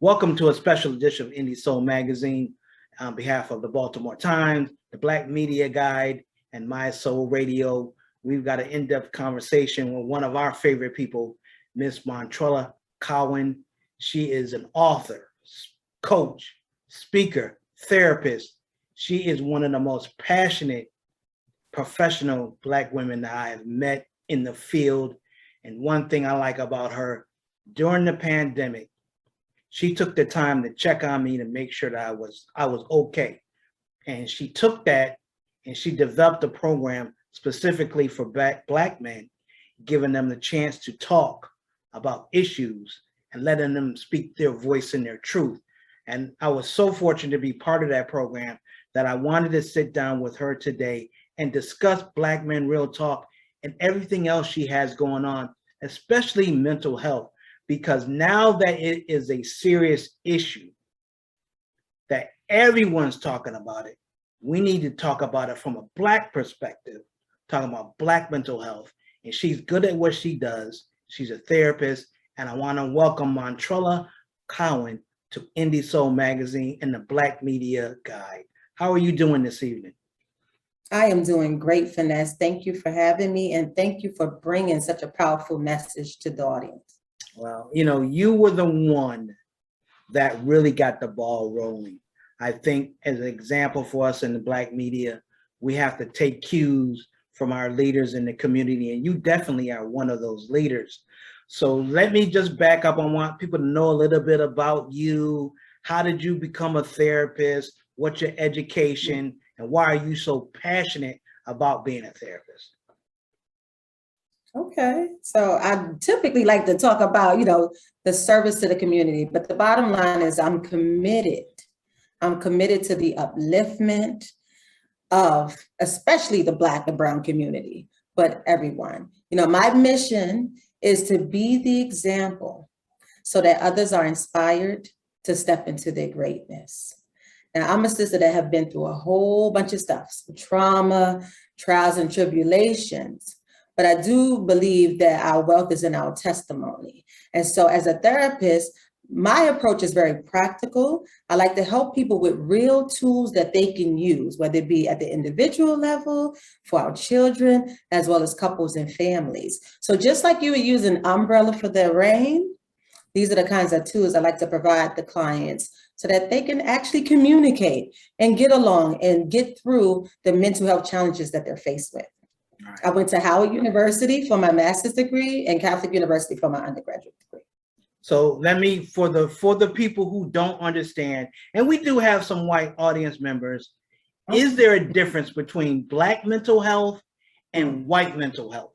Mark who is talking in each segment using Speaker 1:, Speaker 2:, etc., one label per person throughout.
Speaker 1: Welcome to a special edition of Indie Soul Magazine on behalf of the Baltimore Times, the Black Media Guide, and My Soul Radio. We've got an in-depth conversation with one of our favorite people, Miss Montrella Cowan. She is an author, coach, speaker, therapist. She is one of the most passionate professional Black women that I have met in the field. And one thing I like about her, during the pandemic, she took the time to check on me to make sure that I was okay. And she took that and she developed a program specifically for Black men, giving them the chance to talk about issues and letting them speak their voice and their truth. And I was so fortunate to be part of that program that I wanted to sit down with her today and discuss Black Men Real Talk and everything else she has going on, especially mental health. Because now that it is a serious issue, that everyone's talking about it, we need to talk about it from a Black perspective, talking about Black mental health. And she's good at what she does. She's a therapist. And I want to welcome Montrella Cowan to Indie Soul Magazine and the Black Media Guide. How are you doing this evening?
Speaker 2: I am doing great, Phinesse. Thank you for having me. And thank you for bringing such a powerful message to the audience.
Speaker 1: Well, you were the one that really got the ball rolling. I think as an example for us in the Black media, we have to take cues from our leaders in the community, and you definitely are one of those leaders. So let me just back up. I want people to know a little bit about you. How did you become a therapist? What's your education? And why are you so passionate about being a therapist?
Speaker 2: Okay, so I typically like to talk about, the service to the community, but the bottom line is I'm committed. I'm committed to the upliftment of especially the Black and Brown community, but everyone. My mission is to be the example so that others are inspired to step into their greatness. Now, I'm a sister that have been through a whole bunch of stuff, some trauma, trials and tribulations. But I do believe that our wealth is in our testimony. And so as a therapist, my approach is very practical. I like to help people with real tools that they can use, whether it be at the individual level, for our children, as well as couples and families. So just like you would use an umbrella for the rain, these are the kinds of tools I like to provide the clients so that they can actually communicate and get along and get through the mental health challenges that they're faced with. Right. I went to Howard University for my master's degree and Catholic University for my undergraduate degree.
Speaker 1: So let me, for the people who don't understand, and we do have some white audience members, is there a difference between Black mental health and white mental health?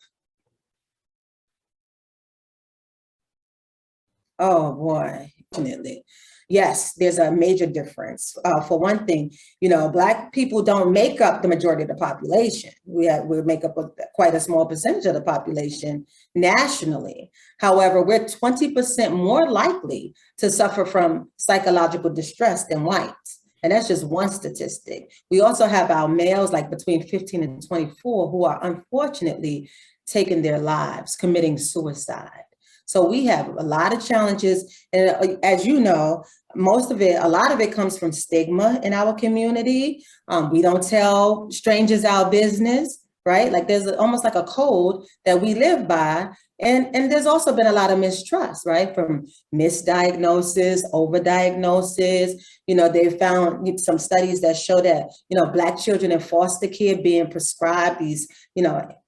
Speaker 2: Oh boy, definitely. Yes, there's a major difference. For one thing, Black people don't make up the majority of the population. We make up quite a small percentage of the population nationally. However, we're 20% more likely to suffer from psychological distress than whites. And that's just one statistic. We also have our males, like between 15 and 24, who are unfortunately taking their lives, committing suicide. So we have a lot of challenges. And as you know, a lot of it comes from stigma in our community. We don't tell strangers our business, right? Like there's almost like a code that we live by. And there's also been a lot of mistrust, right? From misdiagnosis, overdiagnosis. They found some studies that show that, Black children in foster care being prescribed these,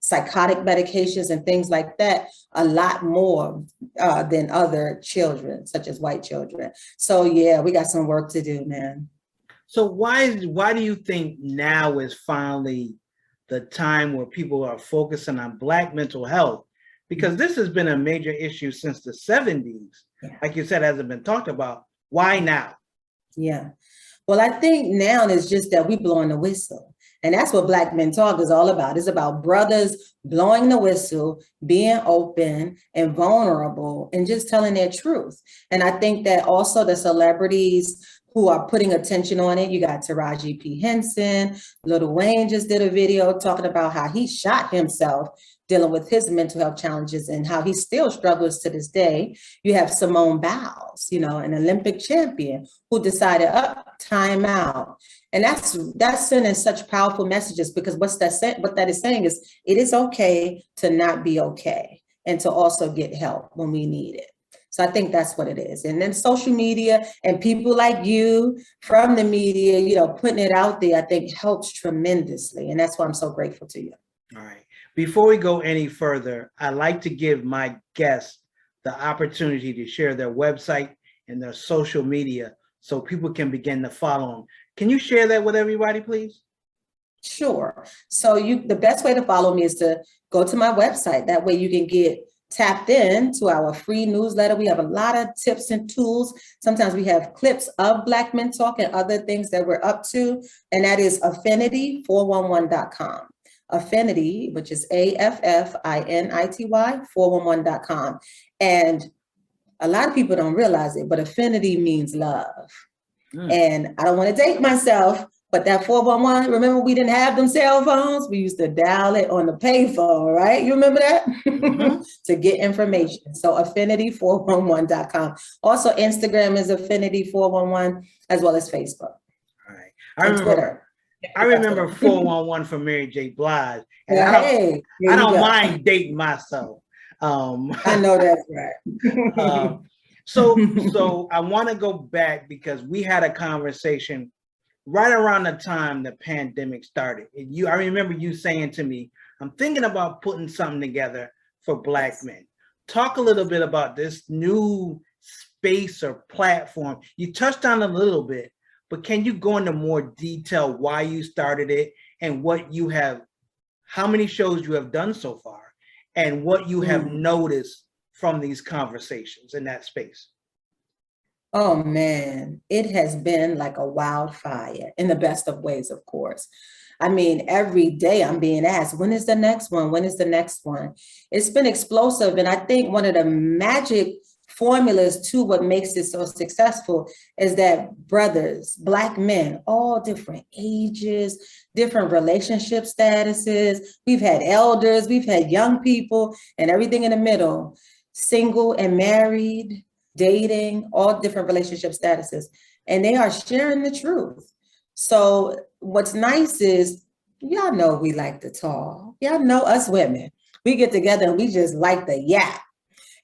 Speaker 2: psychotic medications and things like that, a lot more than other children, such as white children. So yeah, we got some work to do, man.
Speaker 1: So why do you think now is finally the time where people are focusing on Black mental health? Because this has been a major issue since the 70s. Yeah. Like you said, hasn't been talked about. Why now?
Speaker 2: Yeah. Well, I think now it's just that we blowing the whistle. And that's what Black Men Talk is all about. It's about brothers blowing the whistle, being open and vulnerable, and just telling their truth. And I think that also the celebrities who are putting attention on it. You got Taraji P. Henson, Lil Wayne just did a video talking about how he shot himself dealing with his mental health challenges and how he still struggles to this day. You have Simone Biles, you know, an Olympic champion who decided, time out. And that's sending such powerful messages, because what that is saying is it is okay to not be okay and to also get help when we need it. So I think that's what it is. And then social media and people like you from the media, you know, putting it out there, I think helps tremendously. And that's why I'm so grateful to you.
Speaker 1: All right. Before we go any further, I'd like to give my guests the opportunity to share their website and their social media so people can begin to follow them. Can you share that with everybody, please?
Speaker 2: Sure. So the best way to follow me is to go to my website. That way you can get tapped in to our free newsletter. We have a lot of tips and tools. Sometimes we have clips of Black Men Talk and other things that we're up to. And that is affinity411.com. Affinity, which is AFFINITY 411.com. And a lot of people don't realize it, but affinity means love. And I don't want to date myself, but that 411, remember we didn't have them cell phones? We used to dial it on the payphone, right? You remember that? To get information. So affinity411.com. Also, Instagram is affinity411, as well as Facebook.
Speaker 1: All right. I remember 411 from Mary J. Blige. And I don't mind dating myself.
Speaker 2: I know that's right.
Speaker 1: So I want to go back because we had a conversation right around the time the pandemic started. I remember you saying to me, I'm thinking about putting something together for Black men. Talk a little bit about this new space or platform. You touched on it a little bit, but can you go into more detail why you started it and how many shows you have done so far and what you have noticed from these conversations in that space?
Speaker 2: Oh man, it has been like a wildfire in the best of ways, of course. I mean, every day I'm being asked, when is the next one? When is the next one? It's been explosive. And I think one of the magic formulas to what makes it so successful is that brothers, Black men, all different ages, different relationship statuses. We've had elders, we've had young people, and everything in the middle, single and married, dating, all different relationship statuses. And they are sharing the truth. So what's nice is, y'all know we like to talk. Y'all know us women. We get together and we just like to yap.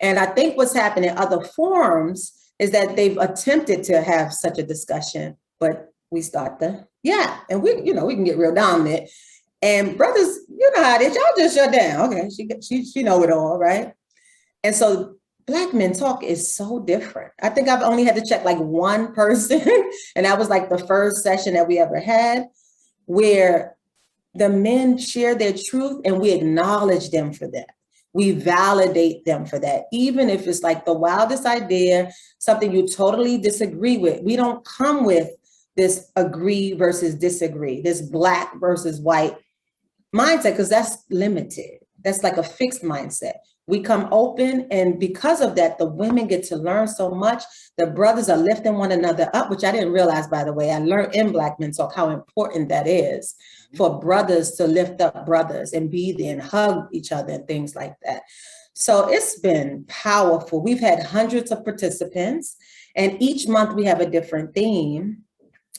Speaker 2: And I think what's happened in other forums is that they've attempted to have such a discussion, but we start the and we can get real dominant. And brothers, you know how it is, y'all just shut down. Okay, she know it all, right? And so Black Men Talk is so different. I think I've only had to check like one person, and that was like the first session that we ever had, where the men share their truth and we acknowledge them for that. We validate them for that. Even if it's like the wildest idea, something you totally disagree with, we don't come with this agree versus disagree, this Black versus white mindset, because that's limited. That's like a fixed mindset. We come open, and because of that, the women get to learn so much. The brothers are lifting one another up, which I didn't realize, by the way. I learned in Black Men Talk how important that is for brothers to lift up brothers and be there and hug each other and things like that. So it's been powerful. We've had hundreds of participants, and each month we have a different theme.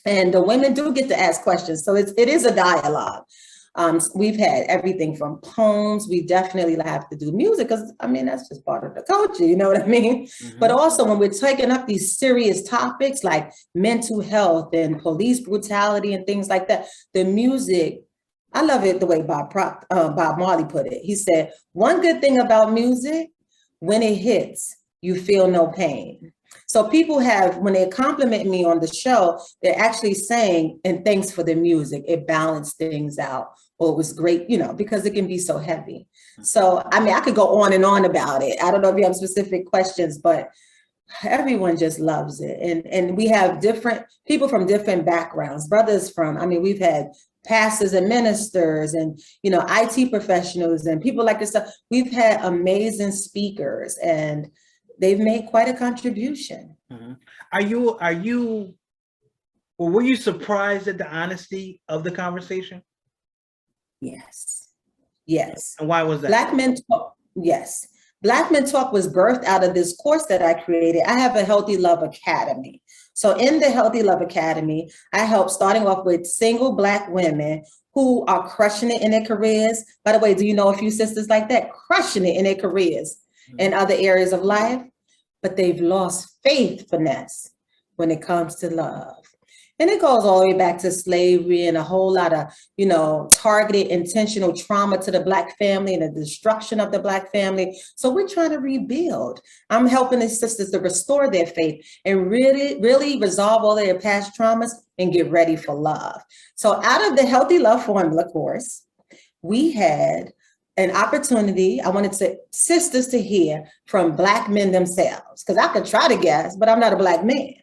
Speaker 2: And the women do get to ask questions. So it is a dialogue. We've had everything from poems. We definitely have to do music because, I mean, that's just part of the culture, you know what I mean? But also when we're taking up these serious topics like mental health and police brutality and things like that, the music, I love it the way Bob Marley put it. He said, one good thing about music, when it hits, you feel no pain. So people have, when they compliment me on the show, they're actually saying, and thanks for the music, it balanced things out, or it was great, you know, because it can be so heavy. So, I mean, I could go on and on about it. I don't know if you have specific questions, but everyone just loves it. And we have different people from different backgrounds, brothers from, I mean, we've had pastors and ministers and, you know, IT professionals and people like this. We've had amazing speakers and they've made quite a contribution.
Speaker 1: Are you Well, were you surprised at the honesty of the conversation?
Speaker 2: Yes. Yes.
Speaker 1: And why was that?
Speaker 2: Black Men Talk. Yes. Black Men Talk was birthed out of this course that I created. I have a Healthy Love Academy. So in the Healthy Love Academy, I help starting off with single Black women who are crushing it in their careers. By the way, do you know a few sisters like that? Crushing it in their careers and other areas of life, but they've lost faith, Phinesse, when it comes to love. And it goes all the way back to slavery and a whole lot of, targeted intentional trauma to the Black family and the destruction of the Black family. So we're trying to rebuild. I'm helping the sisters to restore their faith and really, really resolve all their past traumas and get ready for love. So out of the Healthy Love Formula course, we had an opportunity. I wanted sisters to hear from Black men themselves, because I could try to guess, but I'm not a Black man.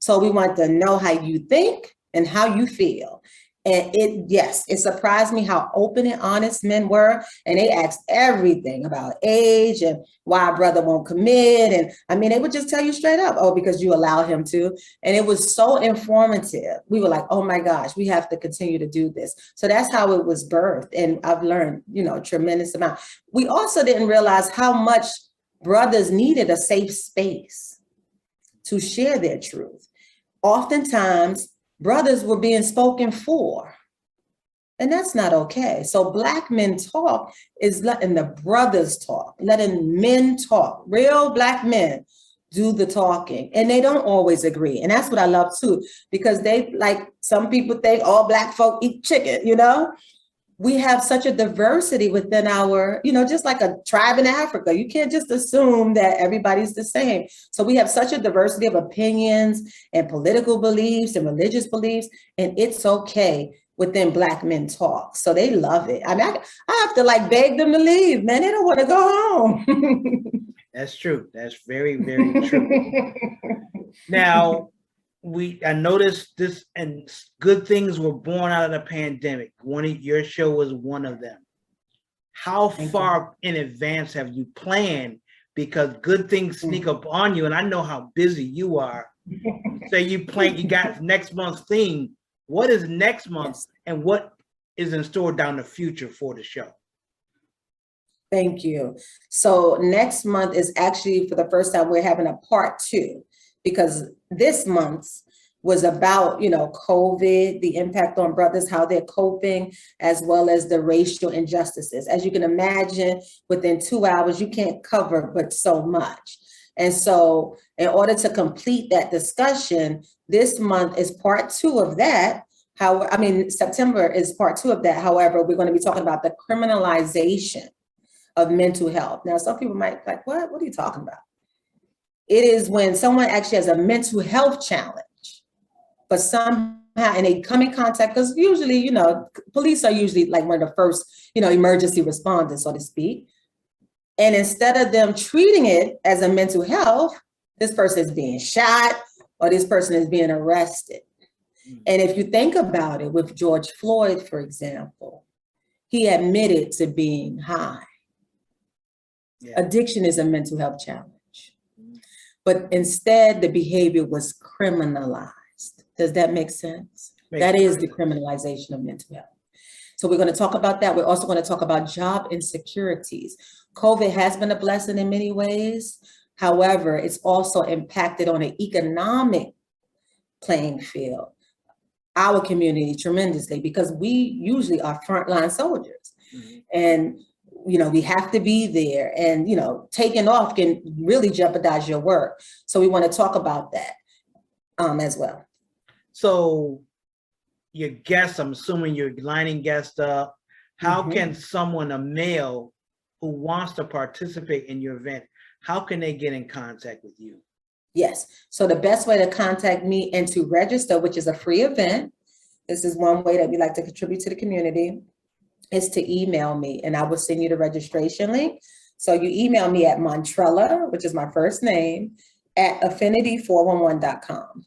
Speaker 2: So we want to know how you think and how you feel. And it surprised me how open and honest men were. And they asked everything about age and why a brother won't commit. And I mean, they would just tell you straight up, oh, because you allow him to. And it was so informative. We were like, oh my gosh, we have to continue to do this. So that's how it was birthed. And I've learned, a tremendous amount. We also didn't realize how much brothers needed a safe space to share their truth. Oftentimes, brothers were being spoken for, and that's not okay. So Black Men Talk is letting the brothers talk, letting men talk, real Black men do the talking, and they don't always agree. And that's what I love too, because some people think all Black folk eat chicken, We have such a diversity within our, just like a tribe in Africa. You can't just assume that everybody's the same. So we have such a diversity of opinions and political beliefs and religious beliefs, and it's okay within Black Men Talk. So they love it. I mean, I have to beg them to leave, man. They don't want to go home.
Speaker 1: That's true. That's very, very true. Now, I noticed this, and good things were born out of the pandemic. Your show was one of them. How far in advance have you planned? Because good things sneak up on you, and I know how busy you are. So you got next month's theme. What is next month, and what is in store down the future for the show?
Speaker 2: Thank you. So next month is actually, for the first time, we're having a part 2. Because this month was about, COVID, the impact on brothers, how they're coping, as well as the racial injustices. As you can imagine, within 2 hours, you can't cover but so much. And so in order to complete that discussion, this month is part 2 of that. September is part 2 of that. However, we're going to be talking about the criminalization of mental health. Now, some people might be like, what are you talking about? It is when someone actually has a mental health challenge, but somehow, and they come in contact, because usually, police are usually one of the first, emergency responders, so to speak. And instead of them treating it as a mental health, this person is being shot or this person is being arrested. And if you think about it, with George Floyd, for example, he admitted to being high. Yeah. Addiction is a mental health challenge. But instead, the behavior was criminalized. Does that make sense? That is the criminalization of mental health. So we're going to talk about that. We're also going to talk about job insecurities. COVID has been a blessing in many ways. However, it's also impacted on an economic playing field, our community tremendously, because we usually are frontline soldiers. And we have to be there, and, taking off can really jeopardize your work. So we want to talk about that as well.
Speaker 1: So your guests, I'm assuming you're lining guests up. How can someone, a male who wants to participate in your event, how can they get in contact with you?
Speaker 2: Yes. So the best way to contact me and to register, which is a free event, this is one way that we like to contribute to the community, is to email me, and I will send you the registration link. So you email me at Montrella, which is my first name, at Affinity411.com.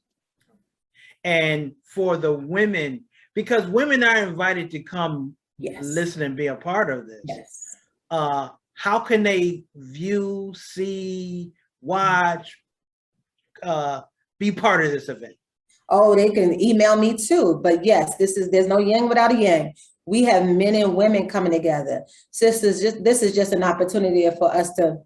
Speaker 1: And for the women, because women are invited to come listen and be a part of this.
Speaker 2: Yes.
Speaker 1: How can they view, see, watch, be part of this event?
Speaker 2: Oh, they can email me too. But yes, there's no yang without a yang. We have men and women coming together. Sisters, this is just an opportunity for us to,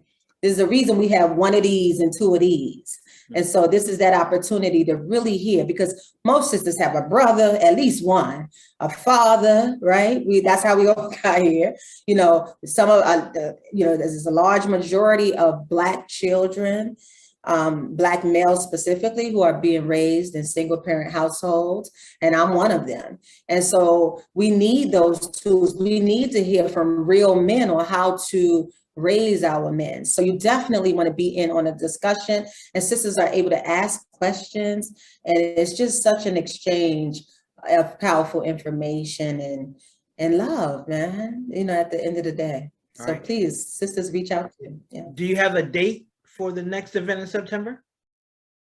Speaker 2: there's a reason we have one of these and two of these. And so this is that opportunity to really hear, because most sisters have a brother, at least one, a father, right? That's how we all got here. You know, some of, there's a large majority of Black children, Black males specifically, who are being raised in single parent households, and I'm one of them. And so we need those tools. We need to hear from real men on how to raise our men. So you definitely want to be in on a discussion, and sisters are able to ask questions, and it's just such an exchange of powerful information and love, man, at the end of the day. So right. Please, sisters, reach out to me. Yeah.
Speaker 1: Do you have a date for the next event in September?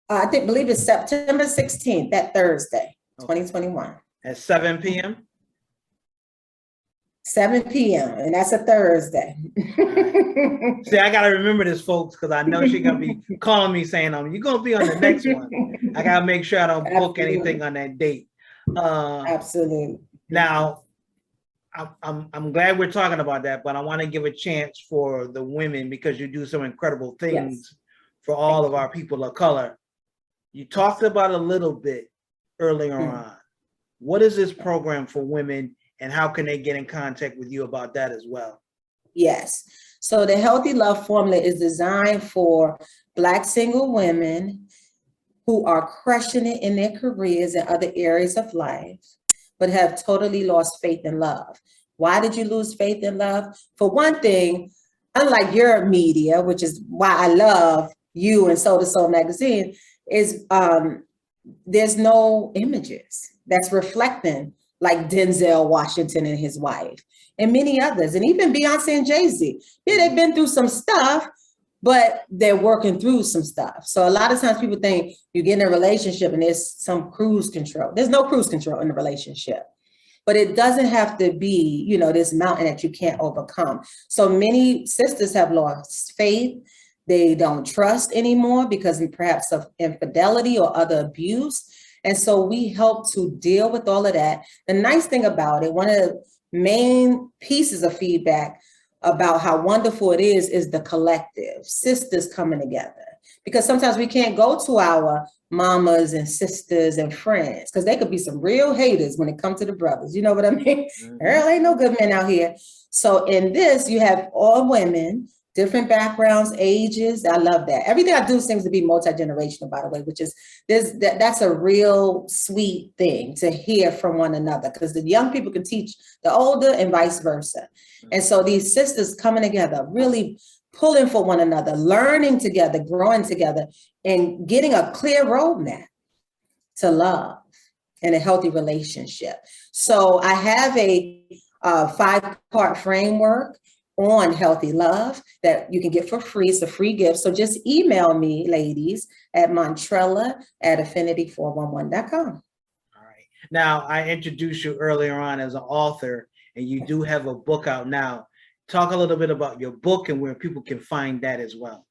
Speaker 2: I believe it's September 16th, that Thursday, 2021.
Speaker 1: At 7 p.m.?
Speaker 2: 7 p.m. and that's a Thursday.
Speaker 1: Right. See, I gotta remember this, folks, because I know she's gonna be calling me saying, "You're gonna be on the next one." I gotta make sure I don't book anything on that date.
Speaker 2: Absolutely.
Speaker 1: Now, I'm glad we're talking about that, but I want to give a chance for the women, because you do some incredible things for all of our people of color. You talked about a little bit earlier on. What is this program for women, and how can they get in contact with you about that as well?
Speaker 2: Yes. So the Healthy Love Formula is designed for Black single women who are crushing it in their careers and other areas of life, but have totally lost faith in love. Why did you lose faith in love? For one thing, unlike your media, which is why I love you and Soul to Soul magazine, is there's no images that's reflecting like Denzel Washington and his wife, and many others, and even Beyonce and Jay-Z. Yeah, they've been through some stuff, but they're working through some stuff. So a lot of times people think you get in a relationship and there's some cruise control. There's no cruise control in the relationship, but it doesn't have to be, this mountain that you can't overcome. So many sisters have lost faith. They don't trust anymore because perhaps of infidelity or other abuse. And so we help to deal with all of that. The nice thing about it, one of the main pieces of feedback about how wonderful it is the collective, sisters coming together. Because sometimes we can't go to our mamas and sisters and friends, because they could be some real haters when it comes to the brothers. You know what I mean? There ain't no good men out here. So in this, you have all women, different backgrounds, ages. I love that. Everything I do seems to be multi-generational, by the way, which is that's a real sweet thing to hear from one another, because the young people can teach the older and vice versa. And so these sisters coming together, really pulling for one another, learning together, growing together, and getting a clear roadmap to love and a healthy relationship. So I have a 5-part framework on healthy love that you can get for free. It's a free gift. So just email me, ladies, at Montrella@Affinity411.com.
Speaker 1: All right. Now, I introduced you earlier on as an author, and you do have a book out now. Talk a little bit about your book and where people can find that as well.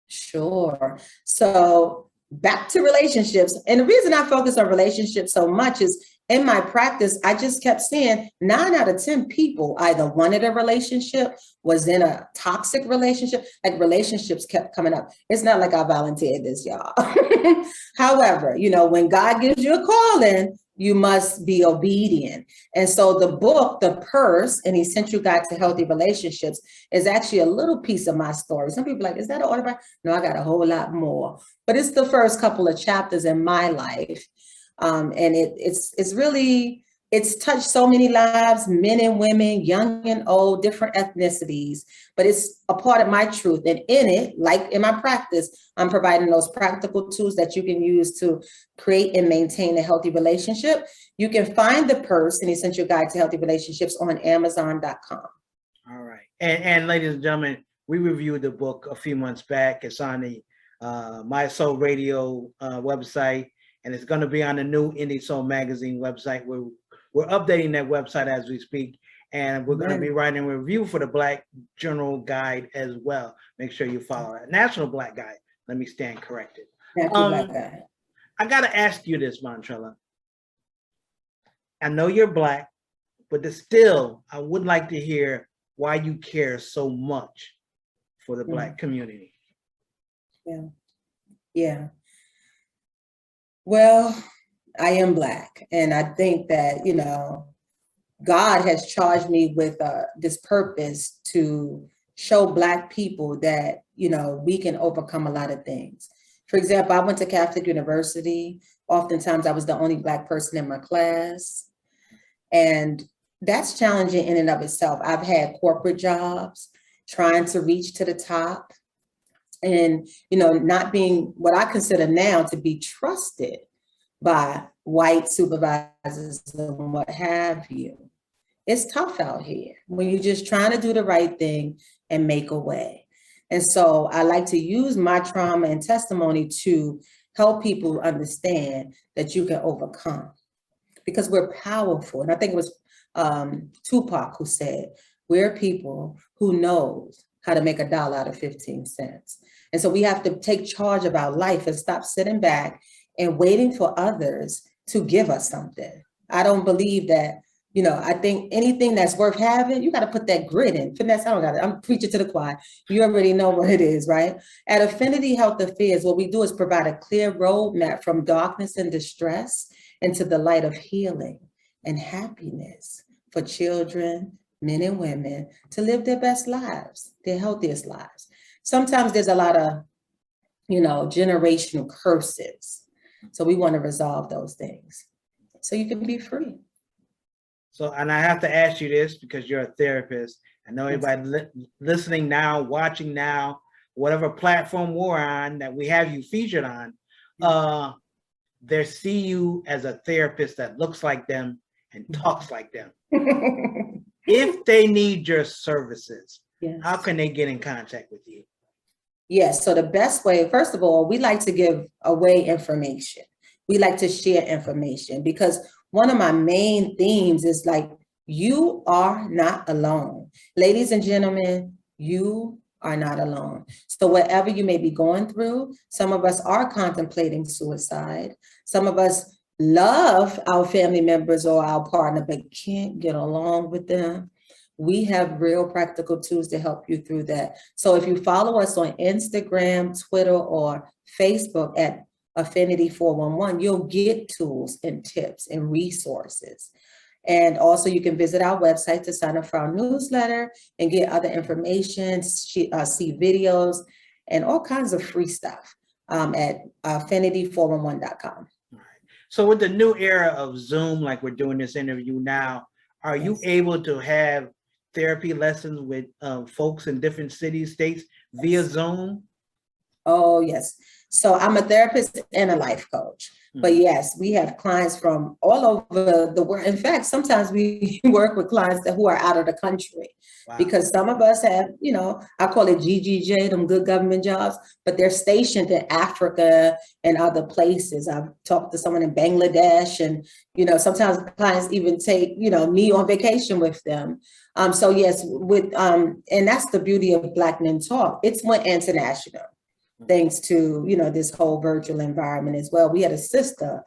Speaker 2: Sure. So back to relationships. And the reason I focus on relationships so much is in my practice, I just kept seeing 9 out of 10 people either wanted a relationship, was in a toxic relationship, like relationships kept coming up. It's not like I volunteered this, y'all. However, when God gives you a calling, you must be obedient. And so the book, The Purse, An Essential Guide to Healthy Relationships, is actually a little piece of my story. Some people are like, is that an autobiography? No, I got a whole lot more. But it's the first couple of chapters in my life. And it's touched so many lives, men and women, young and old, different ethnicities, but it's a part of my truth. And in it, like in my practice, I'm providing those practical tools that you can use to create and maintain a healthy relationship. You can find The Purse, An Essential Guide to Healthy Relationships, on Amazon.com.
Speaker 1: All right. And ladies and gentlemen, we reviewed the book a few months back. It's on the My Soul Radio website, and it's going to be on the new Indie Soul Magazine website. We're updating that website as we speak, and we're going to be writing a review for the Black General Guide as well. Make sure you follow that. National Black Guide. Let me stand corrected.
Speaker 2: National Black Guide.
Speaker 1: I got to ask you this, Montrella. I know you're Black, but still, I would like to hear why you care so much for the Black community.
Speaker 2: Yeah. Yeah. Well, I am Black, and I think that, you know, God has charged me with this purpose to show Black people that, you know, we can overcome a lot of things. For example, I went to Catholic University. Oftentimes I was the only Black person in my class. And that's challenging in and of itself. I've had corporate jobs, trying to reach to the top, and, you know, not being what I consider now to be trusted by white supervisors and what have you. It's tough out here when you're just trying to do the right thing and make a way. And so I like to use my trauma and testimony to help people understand that you can overcome, because we're powerful. And I think it was Tupac who said, we're people who knows how to make $1 out of 15 cents. And so we have to take charge of our life and stop sitting back and waiting for others to give us something. I don't believe that, you know, I think anything that's worth having, you got to put that grit in. Phinesse, I don't got it. I'm preaching to the choir. You already know what it is, right? At Affinity Health Affairs, what we do is provide a clear roadmap from darkness and distress into the light of healing and happiness for children, men and women, to live their best lives, their healthiest lives. Sometimes there's a lot of, you know, generational curses. So we want to resolve those things so you can be free.
Speaker 1: So, and I have to ask you this because you're a therapist. I know everybody listening now, watching now, whatever platform we're on that we have you featured on, they see you as a therapist that looks like them and talks like them. If they need your services, how can they get in contact with you?
Speaker 2: Yes, so the best way, first of all, we like to give away information. We like to share information because one of my main themes is like, you are not alone. Ladies and gentlemen, you are not alone. So whatever you may be going through, some of us are contemplating suicide. Some of us love our family members or our partner, but can't get along with them. We have real practical tools to help you through that. So if you follow us on Instagram, Twitter, or Facebook at Affinity411, you'll get tools and tips and resources. And also you can visit our website to sign up for our newsletter and get other information, see videos and all kinds of free stuff at Affinity411.com.
Speaker 1: So with the new era of Zoom, like we're doing this interview now, are you able to have therapy lessons with folks in different cities, states via Zoom?
Speaker 2: Oh, yes. So I'm a therapist and a life coach. But yes, we have clients from all over the world. In fact, sometimes we work with clients who are out of the country. Wow. Because some of us have, you know, I call it GGJ, them good government jobs, but they're stationed in Africa and other places. I've talked to someone in Bangladesh and, you know, sometimes clients even take, you know, me on vacation with them. So yes, with, and that's the beauty of Black Men Talk. It's went international. Thanks to, you know, this whole virtual environment as well. We had a sister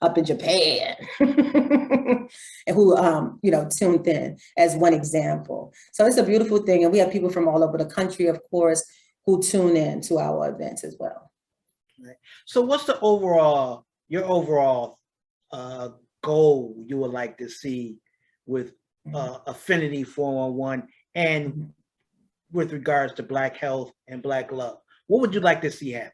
Speaker 2: up in Japan and who, you know, tuned in as one example. So it's a beautiful thing. And we have people from all over the country, of course, who tune in to our events as well.
Speaker 1: Right. So what's the overall, your overall goal you would like to see with Affinity 411 and with regards to Black health and Black love? What would you like to see happen?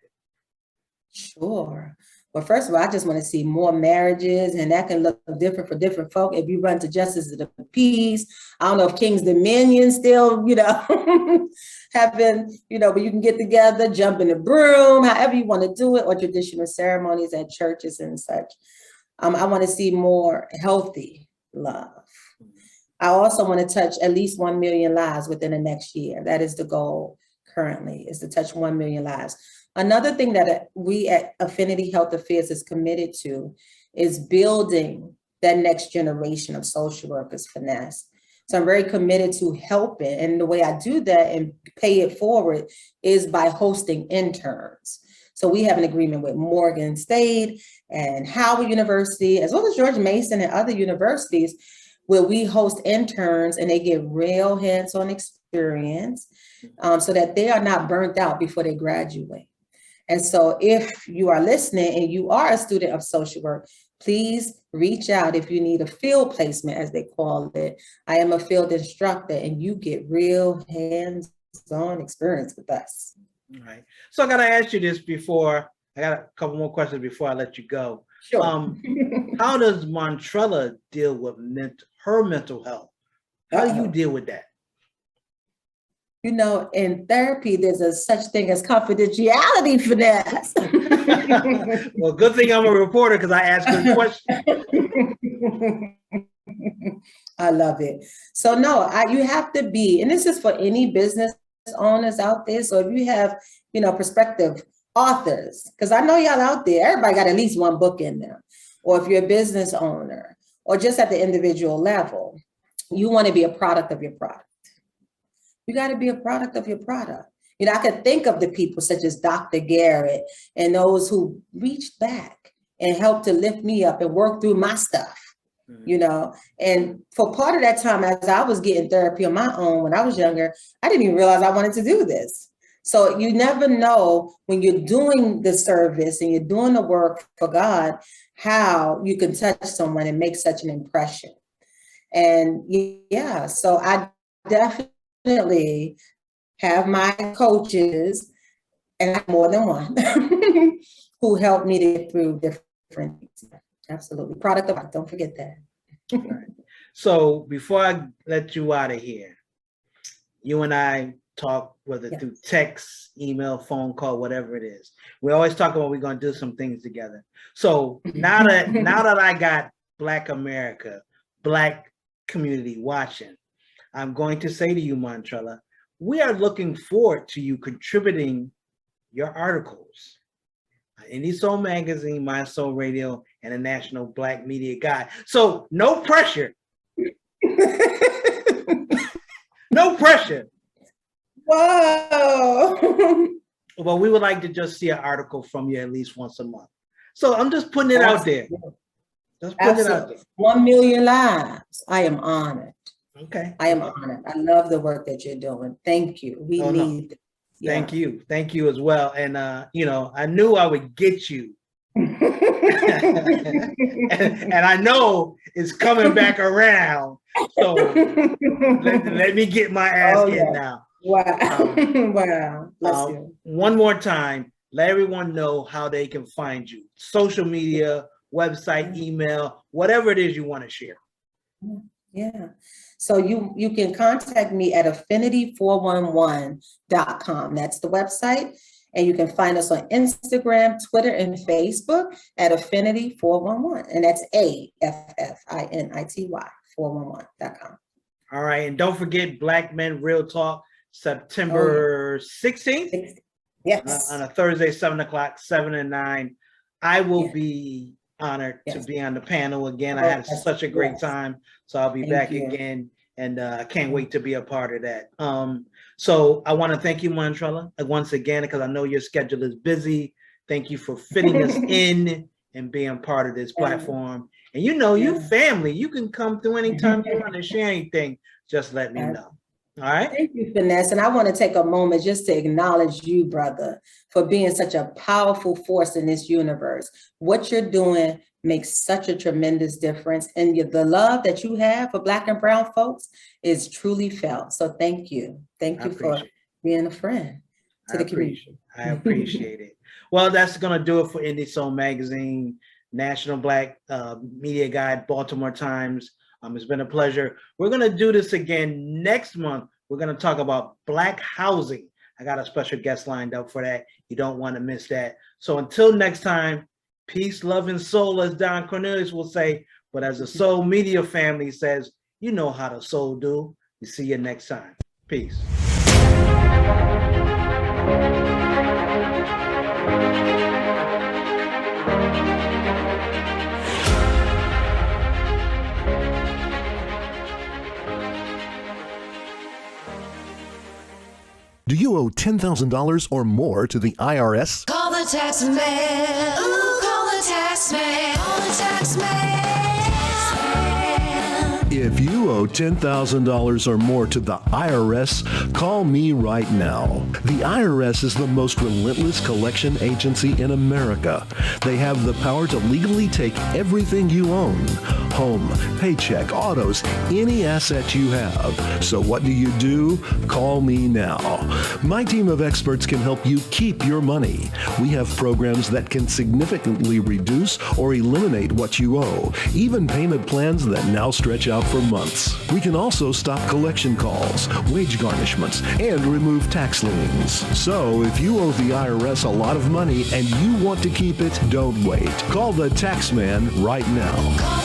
Speaker 2: Sure. Well, first of all, I just want to see more marriages, and that can look different for different folk. If you run to Justice of the Peace, I don't know if King's Dominion still, you know, having, you know, but you can get together, jump in the broom, however you want to do it, or traditional ceremonies at churches and such. I want to see more healthy love. I also want to touch at least 1 million lives within the next year. That is the goal currently, is to touch 1 million lives. Another thing that we at Affinity Health Affairs is committed to is building that next generation of social workers, Phinesse. So I'm very committed to helping. And the way I do that and pay it forward is by hosting interns. So we have an agreement with Morgan State and Howard University, as well as George Mason and other universities, where we host interns and they get real hands-on experience so that they are not burnt out before they graduate. And so if you are listening and you are a student of social work, please reach out if you need a field placement, as they call it. I am a field instructor and you get real hands-on experience with us.
Speaker 1: All right. So I got to ask you this before, I got a couple more questions before I let you go.
Speaker 2: Sure.
Speaker 1: How does Montrella deal with her mental health? How do you deal with that?
Speaker 2: You know, in therapy, there's a such thing as confidentiality, Phinesse.
Speaker 1: Well, good thing I'm a reporter because I ask good questions.
Speaker 2: I love it. So no, you have to be, and this is for any business owners out there. So if you have, you know, prospective authors, because I know y'all out there, everybody got at least one book in them. Or if you're a business owner, or just at the individual level, you want to be a product of your product. You got to be a product of your product. You know, I could think of the people such as Dr. Garrett and those who reached back and helped to lift me up and work through my stuff, you know. And for part of that time, as I was getting therapy on my own when I was younger, I didn't even realize I wanted to do this. So you never know when you're doing the service and you're doing the work for God, how you can touch someone and make such an impression. And yeah, so I definitely have my coaches, and I have more than one, who helped me to get through different things. Absolutely. Product of art, don't forget that.
Speaker 1: Right. So before I let you out of here, you and I talk, whether through text, email, phone call, whatever it is. We always talk about we're going to do some things together. So now that I got Black America, Black community watching, I'm going to say to you, Montrella, we are looking forward to you contributing your articles. Indie Soul Magazine, My Soul Radio, and the National Black Media Guide. So no pressure. No pressure.
Speaker 2: Whoa.
Speaker 1: But we would like to just see an article from you at least once a month. So I'm just putting it out there. Just putting it out there.
Speaker 2: 1 million lives. I am honored.
Speaker 1: Okay.
Speaker 2: I am honored. I love the work that you're doing. Thank you. We need it. Yeah.
Speaker 1: Thank you. Thank you as well. And, you know, I knew I would get you. and I know it's coming back around. So let me get my ass in now.
Speaker 2: Wow. Wow. Bless you.
Speaker 1: One more time, let everyone know how they can find you. Social media, website, email, whatever it is you want to share.
Speaker 2: Yeah. So you can contact me at affinity411.com. That's the website. And you can find us on Instagram, Twitter, and Facebook at affinity411. And that's AFFINITY 411.com.
Speaker 1: All right. And don't forget Black Men Real Talk, September 16th.
Speaker 2: Yes.
Speaker 1: On a Thursday, 7 o'clock, 7 and 9. I will be honored to be on the panel again. I had such a great time. So I'll be back again. And I can't wait to be a part of that. So I want to thank you, Montrella, once again, because I know your schedule is busy. Thank you for fitting us in and being part of this platform. And you know, you family, you can come through anytime you want to share anything. Just let me know. All right.
Speaker 2: Thank you, Phinesse. And I want to take a moment just to acknowledge you, brother, for being such a powerful force in this universe. What you're doing makes such a tremendous difference. And the love that you have for Black and brown folks is truly felt. So thank you. Thank you for being a friend to the community.
Speaker 1: I appreciate it. Well, that's going to do it for Indie Soul Magazine, National Black Media Guide, Baltimore Times. It's been a pleasure. We're going to do this again next month. We're going to talk about Black housing. I got a special guest lined up for that. You don't want to miss that. So until next time, peace, love, and soul, as Don Cornelius will say. But as the Soul Media family says, you know how the soul do. We see you next time. Peace.
Speaker 3: Do you owe $10,000 or more to the IRS?
Speaker 4: Call the
Speaker 3: the tax man. Ooh, call the tax man. Call the tax man.
Speaker 4: If you owe $10,000 or more to the IRS, call me right now. The IRS is the most relentless collection agency in America. They have the power to legally take everything you own. Home, paycheck, autos, any asset you have. So what do? Call me now. My team of experts can help you keep your money. We have programs that can significantly reduce or eliminate what you owe, even payment plans that now stretch out for months. We can also stop collection calls, wage garnishments, and remove tax liens. So if you owe the IRS a lot of money and you want to keep it, don't wait. Call the tax man right now.